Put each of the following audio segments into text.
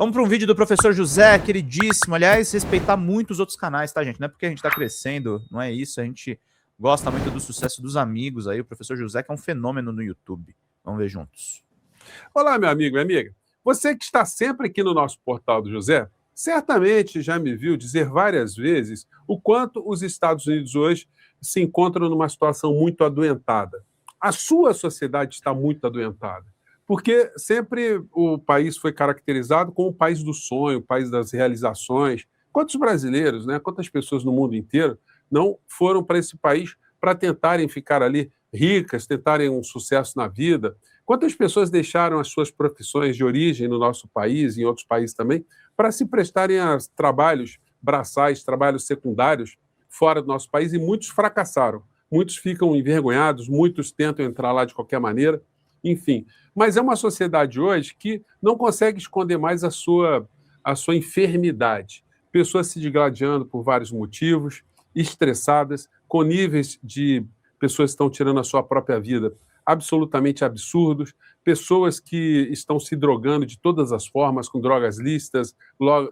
Vamos para um vídeo do professor José, queridíssimo. Aliás, respeitar muito os outros canais, tá, gente? Não é porque a gente tá crescendo, não é isso. A gente gosta muito do sucesso dos amigos aí. O professor José, que é um fenômeno no YouTube. Vamos ver juntos. Olá, meu amigo e amiga. Você que está sempre aqui no nosso portal do José, certamente já me viu dizer várias vezes o quanto os Estados Unidos hoje se encontram numa situação muito adoentada. A sua sociedade está muito adoentada, porque sempre o país foi caracterizado como o país do sonho, o país das realizações. Quantos brasileiros, né, quantas pessoas no mundo inteiro não foram para esse país para tentarem ficar ali ricas, tentarem um sucesso na vida? Quantas pessoas deixaram as suas profissões de origem no nosso país e em outros países também para se prestarem a trabalhos braçais, trabalhos secundários fora do nosso país, e muitos fracassaram. Muitos ficam envergonhados, muitos tentam entrar lá de qualquer maneira, enfim. Mas é uma sociedade hoje que não consegue esconder mais a sua enfermidade. Pessoas se digladiando por vários motivos, estressadas, com níveis de pessoas que estão tirando a sua própria vida absolutamente absurdos, pessoas que estão se drogando de todas as formas, com drogas lícitas,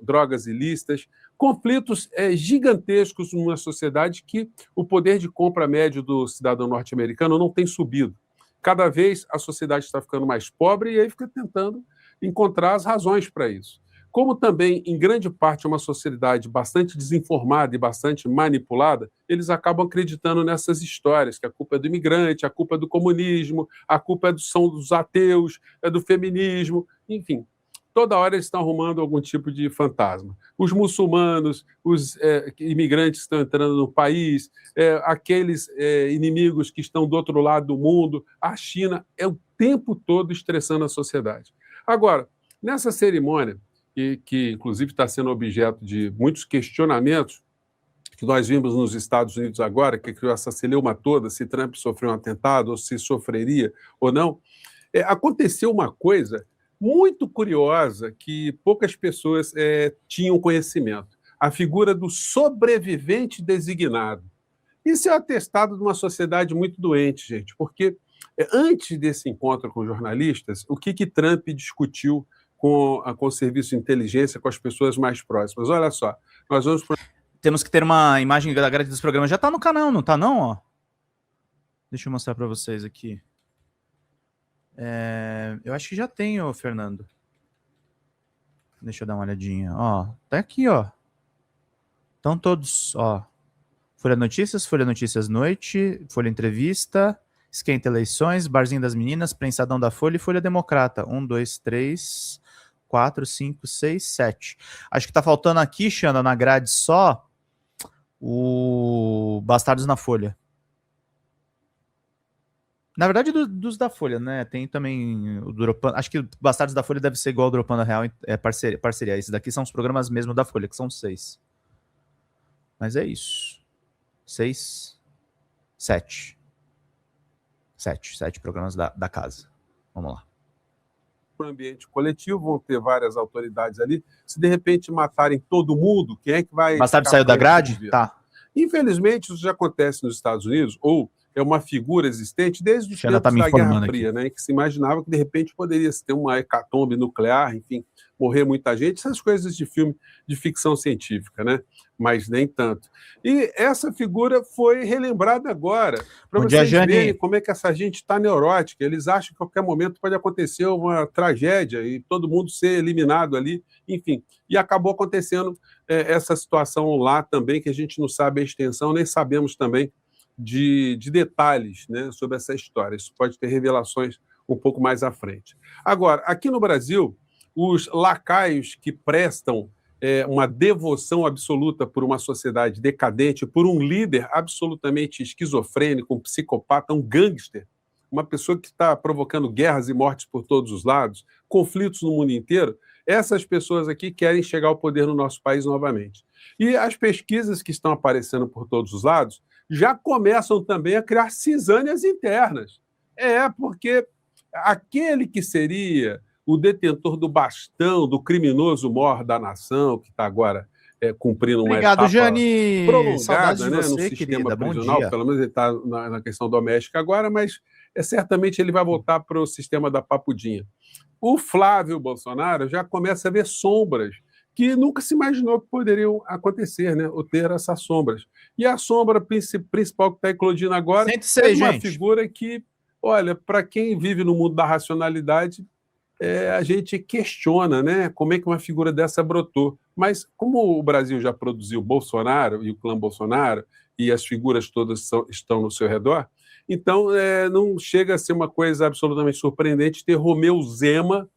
drogas ilícitas, conflitos gigantescos numa sociedade que o poder de compra médio do cidadão norte-americano não tem subido. Cada vez a sociedade está ficando mais pobre e aí fica tentando encontrar as razões para isso. Como também, em grande parte, é uma sociedade bastante desinformada e bastante manipulada, eles acabam acreditando nessas histórias, que a culpa é do imigrante, a culpa é do comunismo, a culpa são dos ateus, é do feminismo, enfim. Toda hora eles estão arrumando algum tipo de fantasma. Os muçulmanos, os imigrantes que estão entrando no país, aqueles inimigos que estão do outro lado do mundo, a China, é o tempo todo estressando a sociedade. Agora, nessa cerimônia, que inclusive está sendo objeto de muitos questionamentos, que nós vimos nos Estados Unidos agora, que criou essa celeuma toda, se Trump sofreu um atentado, ou se sofreria ou não, aconteceu uma coisa muito curiosa que poucas pessoas tinham conhecimento. A figura do sobrevivente designado. Isso é atestado de uma sociedade muito doente, gente, porque antes desse encontro com jornalistas, o que Trump discutiu com o serviço de inteligência, com as pessoas mais próximas? Olha só, nós vamos... Temos que ter uma imagem da grade dos programas. Já tá no canal, não tá não? Ó. Deixa eu mostrar para vocês aqui. Eu acho que já tem, ô, Fernando. Deixa eu dar uma olhadinha. Ó, tá aqui, ó. Estão todos, ó. Folha Notícias Noite, Folha Entrevista, Esquenta Eleições, Barzinho das Meninas, Prensadão da Folha e Folha Democrata. 1, 2, 3, 4, 5, 6, 7. Acho que tá faltando aqui, Xanda, na grade só o Bastardos na Folha. Na verdade, dos da Folha, né? Tem também o Dropando. Acho que o Bastardos da Folha deve ser igual ao Dropando Real, é parceria. Esses daqui são os programas mesmo da Folha, que são 6. Mas é isso. 6, 7. 7 programas da casa. Vamos lá. Para o ambiente coletivo, vão ter várias autoridades ali. Se de repente matarem todo mundo, quem é que vai... Bastardo saiu da grade? Tá. Infelizmente, isso já acontece nos Estados Unidos, ou é uma figura existente desde os tempos da Guerra Fria, né, que se imaginava que de repente poderia ter uma hecatombe nuclear, enfim, morrer muita gente, essas coisas de filme de ficção científica, né? Mas nem tanto. E essa figura foi relembrada agora, para vocês verem como é que essa gente está neurótica. Eles acham que a qualquer momento pode acontecer uma tragédia e todo mundo ser eliminado ali, enfim. E acabou acontecendo essa situação lá também, que a gente não sabe a extensão, nem sabemos também de detalhes, né, sobre essa história. Isso pode ter revelações um pouco mais à frente. Agora, aqui no Brasil, os lacaios que prestam uma devoção absoluta por uma sociedade decadente, por um líder absolutamente esquizofrênico, um psicopata, um gangster, uma pessoa que está provocando guerras e mortes por todos os lados, conflitos no mundo inteiro, essas pessoas aqui querem chegar ao poder no nosso país novamente. E as pesquisas que estão aparecendo por todos os lados já começam também a criar cisâneas internas. Porque aquele que seria o detentor do bastão, do criminoso maior da nação, que está agora cumprindo uma etapa prolongada, né, no sistema prisional, pelo menos ele está na questão doméstica agora, mas certamente ele vai voltar para o sistema da papudinha. O Flávio Bolsonaro já começa a ver sombras que nunca se imaginou que poderiam acontecer, né? Ou ter essas sombras. E a sombra principal que está eclodindo agora Sente-se é aí, de uma gente. figura que, olha, para quem vive no mundo da racionalidade, a gente questiona, né? Como é que uma figura dessa brotou. Mas como o Brasil já produziu Bolsonaro e o clã Bolsonaro, e as figuras todas estão no seu redor, então não chega a ser uma coisa absolutamente surpreendente ter Romeu Zema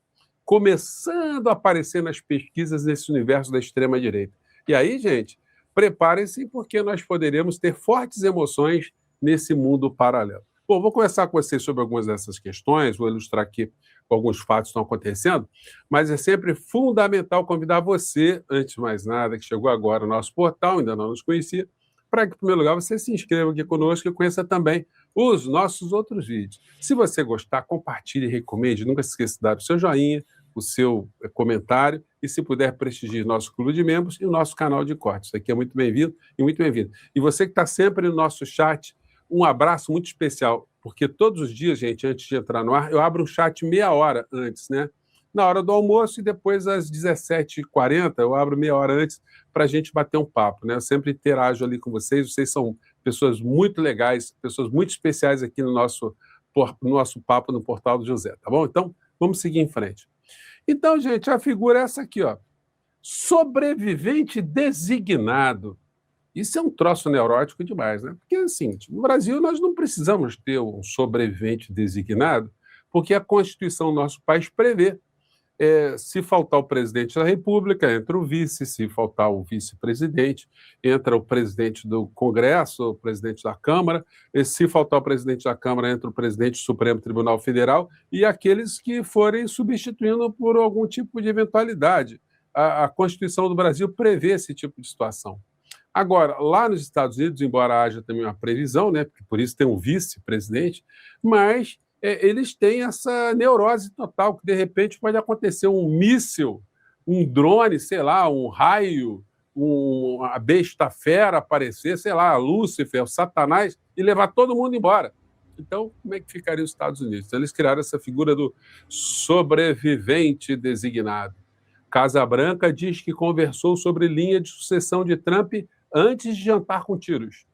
começando a aparecer nas pesquisas nesse universo da extrema-direita. E aí, gente, preparem-se, porque nós poderemos ter fortes emoções nesse mundo paralelo. Bom, vou conversar com vocês sobre algumas dessas questões, vou ilustrar aqui alguns fatos que estão acontecendo, mas é sempre fundamental convidar você, antes de mais nada, que chegou agora no nosso portal, ainda não nos conhecia, para que, em primeiro lugar, você se inscreva aqui conosco e conheça também os nossos outros vídeos. Se você gostar, compartilhe e recomende. Nunca se esqueça de dar o seu joinha, o seu comentário e, se puder, prestigie nosso clube de membros e o nosso canal de cortes. Isso aqui é muito bem-vindo e muito bem-vindo. E você que está sempre no nosso chat, um abraço muito especial, porque todos os dias, gente, antes de entrar no ar, eu abro um chat meia hora antes, né? Na hora do almoço e depois às 17h40, eu abro meia hora antes para a gente bater um papo, né? Eu sempre interajo ali com vocês são pessoas muito legais, pessoas muito especiais aqui no nosso papo no Portal do José, tá bom? Então, vamos seguir em frente. Então, gente, a figura é essa aqui, ó. Sobrevivente designado. Isso é um troço neurótico demais, né? Porque, assim, no Brasil nós não precisamos ter um sobrevivente designado, porque a Constituição do nosso país prevê se faltar o presidente da República, entra o vice, se faltar o vice-presidente, entra o presidente do Congresso, o presidente da Câmara, e se faltar o presidente da Câmara, entra o presidente do Supremo Tribunal Federal e aqueles que forem substituindo por algum tipo de eventualidade. A Constituição do Brasil prevê esse tipo de situação. Agora, lá nos Estados Unidos, embora haja também uma previsão, né, porque por isso tem um vice-presidente, mas eles têm essa neurose total, que de repente pode acontecer um míssil, um drone, sei lá, um raio, a besta fera aparecer, sei lá, Lúcifer, o Satanás, e levar todo mundo embora. Então, como é que ficaria os Estados Unidos? Então, eles criaram essa figura do sobrevivente designado. Casa Branca diz que conversou sobre linha de sucessão de Trump antes de jantar com tiros.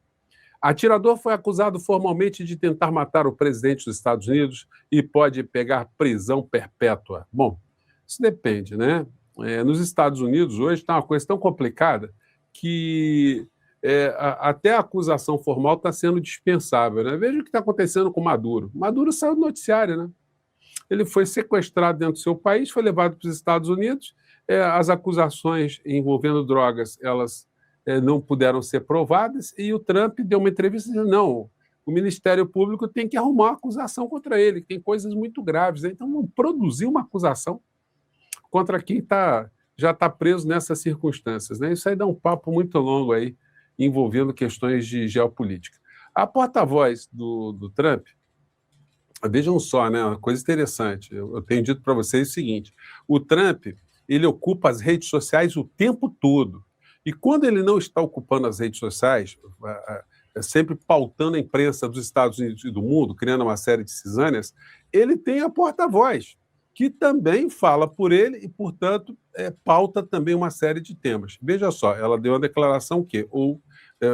Atirador foi acusado formalmente de tentar matar o presidente dos Estados Unidos e pode pegar prisão perpétua. Bom, isso depende, né? Nos Estados Unidos, hoje, está uma coisa tão complicada que até a acusação formal está sendo dispensável, né? Veja o que está acontecendo com Maduro. Maduro saiu do noticiário, né? Ele foi sequestrado dentro do seu país, foi levado para os Estados Unidos. As acusações envolvendo drogas, elas não puderam ser provadas, e o Trump deu uma entrevista dizendo, não, o Ministério Público tem que arrumar uma acusação contra ele, que tem coisas muito graves, né? Então vamos produzir uma acusação contra quem já está preso nessas circunstâncias, né? Isso aí dá um papo muito longo aí, envolvendo questões de geopolítica. A porta-voz do Trump, vejam só, né? Uma coisa interessante, eu tenho dito para vocês o seguinte, o Trump, ele ocupa as redes sociais o tempo todo. E quando ele não está ocupando as redes sociais, sempre pautando a imprensa dos Estados Unidos e do mundo, criando uma série de cisâneas, ele tem a porta-voz, que também fala por ele e, portanto, pauta também uma série de temas. Veja só, ela deu uma declaração ou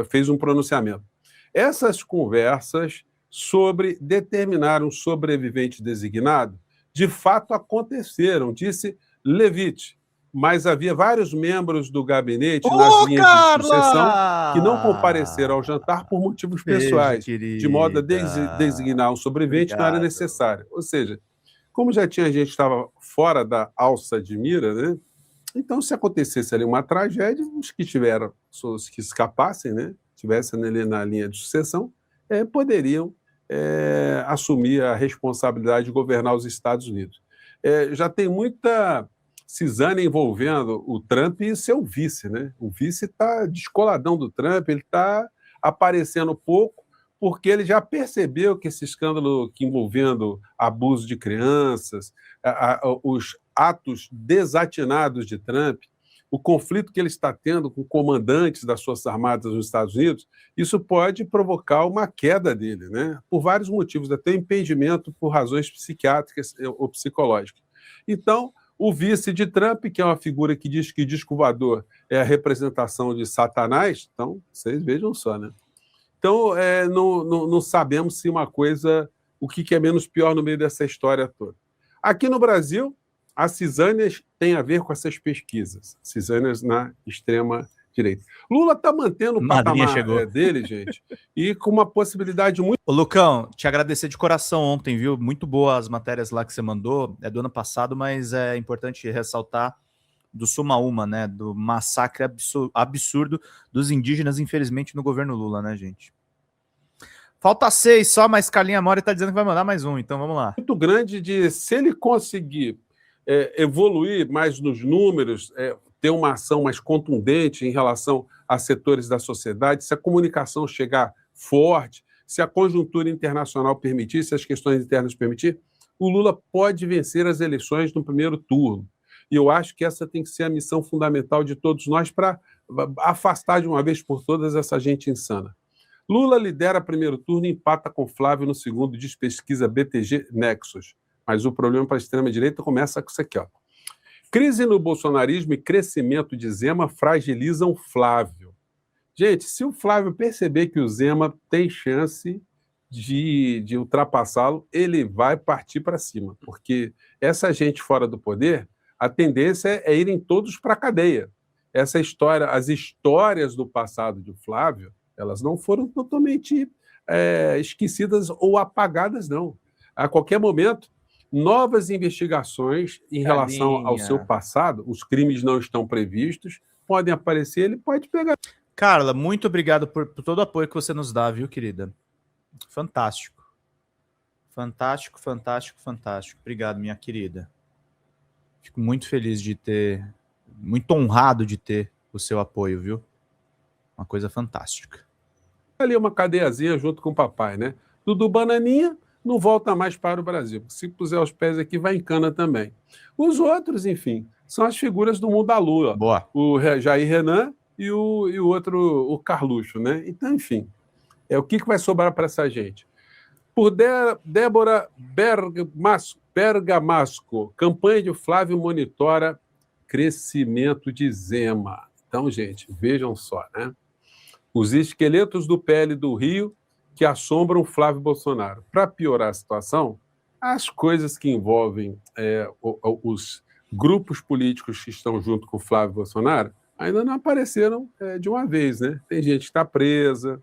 fez um pronunciamento. Essas conversas sobre determinar um sobrevivente designado, de fato aconteceram, disse Levitt, mas havia vários membros do gabinete nas linhas de sucessão que não compareceram ao jantar por motivos pessoais, de modo a designar um sobrevivente não era necessário. Ou seja, como já tinha gente que estava fora da alça de mira, né? Então, se acontecesse ali uma tragédia, os que escapassem, né? Estivessem ali na linha de sucessão, poderiam assumir a responsabilidade de governar os Estados Unidos. Já tem muita cisânia envolvendo o Trump e seu vice, né? O vice está descoladão do Trump, ele está aparecendo pouco, porque ele já percebeu que esse escândalo envolvendo abuso de crianças, os atos desatinados de Trump, o conflito que ele está tendo com comandantes das Forças Armadas nos Estados Unidos, isso pode provocar uma queda dele, né? Por vários motivos, até impedimento por razões psiquiátricas ou psicológicas. Então, o vice de Trump, que é uma figura que diz que disco voador é a representação de Satanás, então, vocês vejam só, né? Então, não sabemos se uma coisa, o que é menos pior no meio dessa história toda. Aqui no Brasil, as cisâneas têm a ver com essas pesquisas, cisâneas na extrema-direita. Lula está mantendo o patamar dele, gente, e com uma possibilidade muito... Ô, Lucão, te agradecer de coração ontem, viu? Muito boas as matérias lá que você mandou, é do ano passado, mas é importante ressaltar do Suma Uma, né? Do massacre absurdo dos indígenas, infelizmente, no governo Lula, né, gente? Falta 6 só, mas Carlinha Mori tá dizendo que vai mandar mais um, então vamos lá. Muito grande de, se ele conseguir evoluir mais nos números, ter uma ação mais contundente em relação a setores da sociedade, se a comunicação chegar forte, se a conjuntura internacional permitir, se as questões internas permitir, o Lula pode vencer as eleições no primeiro turno. E eu acho que essa tem que ser a missão fundamental de todos nós para afastar de uma vez por todas essa gente insana. Lula lidera primeiro turno e empata com Flávio no segundo, diz pesquisa BTG Nexus. Mas o problema para a extrema-direita começa com isso aqui, ó. Crise no bolsonarismo e crescimento de Zema fragilizam Flávio. Gente, se o Flávio perceber que o Zema tem chance de ultrapassá-lo, ele vai partir para cima, porque essa gente fora do poder, a tendência é irem todos para a cadeia. Essa história, as histórias do passado de Flávio, elas não foram totalmente esquecidas ou apagadas, não. A qualquer momento, novas investigações em relação ao seu passado, os crimes não estão previstos, podem aparecer, ele pode pegar. Carla, muito obrigado por todo o apoio que você nos dá, viu, querida? Fantástico. Fantástico, fantástico, fantástico. Obrigado, minha querida. Fico muito feliz de ter, muito honrado de ter o seu apoio, viu? Uma coisa fantástica. Ali uma cadeiazinha junto com o papai, né? Dudu Bananinha não volta mais para o Brasil. Se puser os pés aqui, vai em cana também. Os outros, enfim, são as figuras do mundo da lua. Boa. O Jair Renan e o outro, o Carluxo, né? Então, enfim, o que vai sobrar para essa gente? Por Débora Bergamasco, campanha de Flávio monitora crescimento de Zema. Então, gente, vejam só, né? Os esqueletos do PL do Rio que assombram Flávio Bolsonaro. Para piorar a situação, as coisas que envolvem os grupos políticos que estão junto com Flávio Bolsonaro ainda não apareceram de uma vez, né? Tem gente que está presa,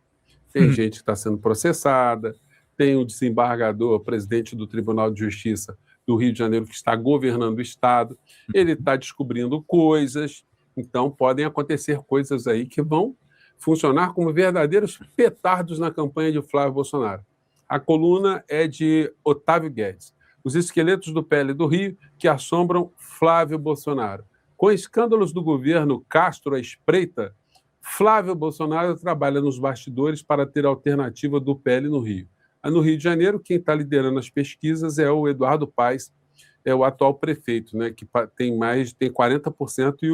tem gente que está sendo processada, tem o desembargador, presidente do Tribunal de Justiça do Rio de Janeiro, que está governando o Estado, ele está descobrindo coisas, então podem acontecer coisas aí que vão funcionar como verdadeiros petardos na campanha de Flávio Bolsonaro. A coluna é de Otávio Guedes. Os esqueletos do PL do Rio que assombram Flávio Bolsonaro. Com escândalos do governo Castro à espreita, Flávio Bolsonaro trabalha nos bastidores para ter a alternativa do PL no Rio. No Rio de Janeiro, quem está liderando as pesquisas é o Eduardo Paes, é o atual prefeito, né, que tem 40%, e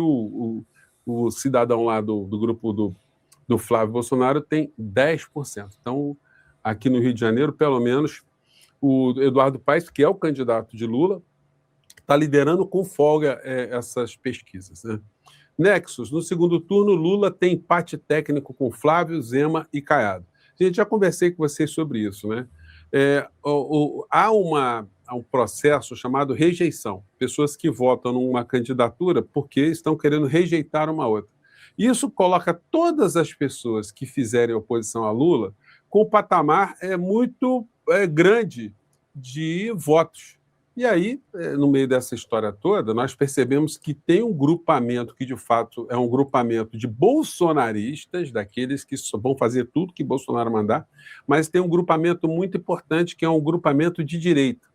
o cidadão lá do grupo do Flávio Bolsonaro tem 10%. Então, aqui no Rio de Janeiro, pelo menos, o Eduardo Paes, que é o candidato de Lula, está liderando com folga essas pesquisas, né? Nexus, no segundo turno, Lula tem empate técnico com Flávio, Zema e Caiado. Gente, já conversei com vocês sobre isso, né? Há um processo chamado rejeição. Pessoas que votam numa candidatura porque estão querendo rejeitar uma outra. Isso coloca todas as pessoas que fizerem oposição a Lula com um patamar muito grande de votos. E aí, no meio dessa história toda, nós percebemos que tem um grupamento que, de fato, é um grupamento de bolsonaristas, daqueles que vão fazer tudo que Bolsonaro mandar, mas tem um grupamento muito importante, que é um grupamento de direita.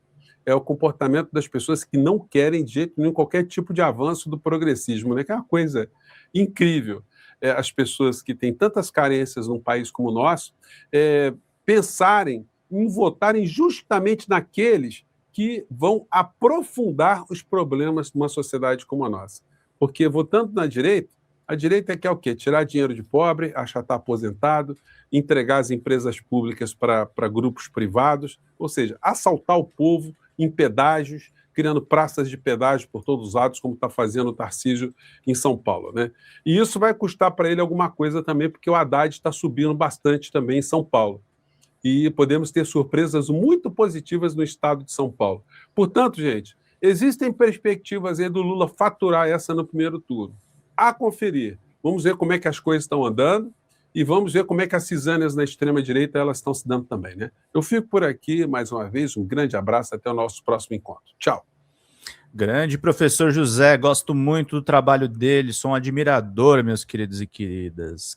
É o comportamento das pessoas que não querem, de jeito nenhum, qualquer tipo de avanço do progressismo, né? Que é uma coisa incrível. As pessoas que têm tantas carências num país como o nosso pensarem em votarem justamente naqueles que vão aprofundar os problemas de uma sociedade como a nossa. Porque votando na direita, a direita quer o quê? Tirar dinheiro de pobre, achatar aposentado, entregar as empresas públicas para grupos privados, ou seja, assaltar o povo em pedágios, criando praças de pedágio por todos os lados, como está fazendo o Tarcísio em São Paulo, né? E isso vai custar para ele alguma coisa também, porque o Haddad está subindo bastante também em São Paulo. E podemos ter surpresas muito positivas no estado de São Paulo. Portanto, gente, existem perspectivas aí do Lula faturar essa no primeiro turno. A conferir. Vamos ver como é que as coisas estão andando e vamos ver como é que as cisâneas na extrema-direita elas estão se dando também, né? Eu fico por aqui, mais uma vez, um grande abraço, até o nosso próximo encontro. Tchau. Grande professor José, gosto muito do trabalho dele, sou um admirador, meus queridos e queridas.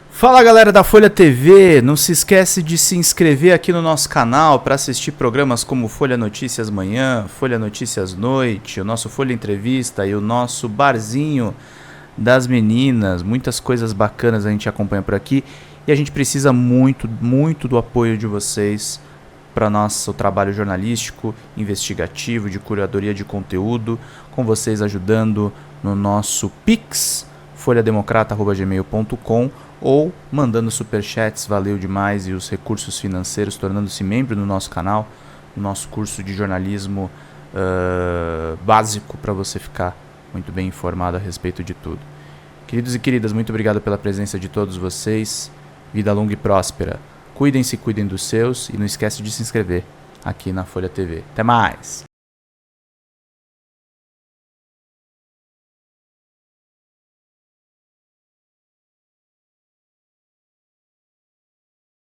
Fala galera da Folha TV, não se esquece de se inscrever aqui no nosso canal para assistir programas como Folha Notícias Manhã, Folha Notícias Noite, o nosso Folha Entrevista e o nosso Barzinho das Meninas. Muitas coisas bacanas a gente acompanha por aqui e a gente precisa muito, muito do apoio de vocês para nosso trabalho jornalístico, investigativo, de curadoria de conteúdo, com vocês ajudando no nosso Pix, folhademocrata@gmail.com, ou mandando superchats, valeu demais, e os recursos financeiros, tornando-se membro do nosso canal, no nosso curso de jornalismo básico, para você ficar muito bem informado a respeito de tudo. Queridos e queridas, muito obrigado pela presença de todos vocês, vida longa e próspera. Cuidem-se, cuidem dos seus, e não esquece de se inscrever aqui na Folha TV. Até mais!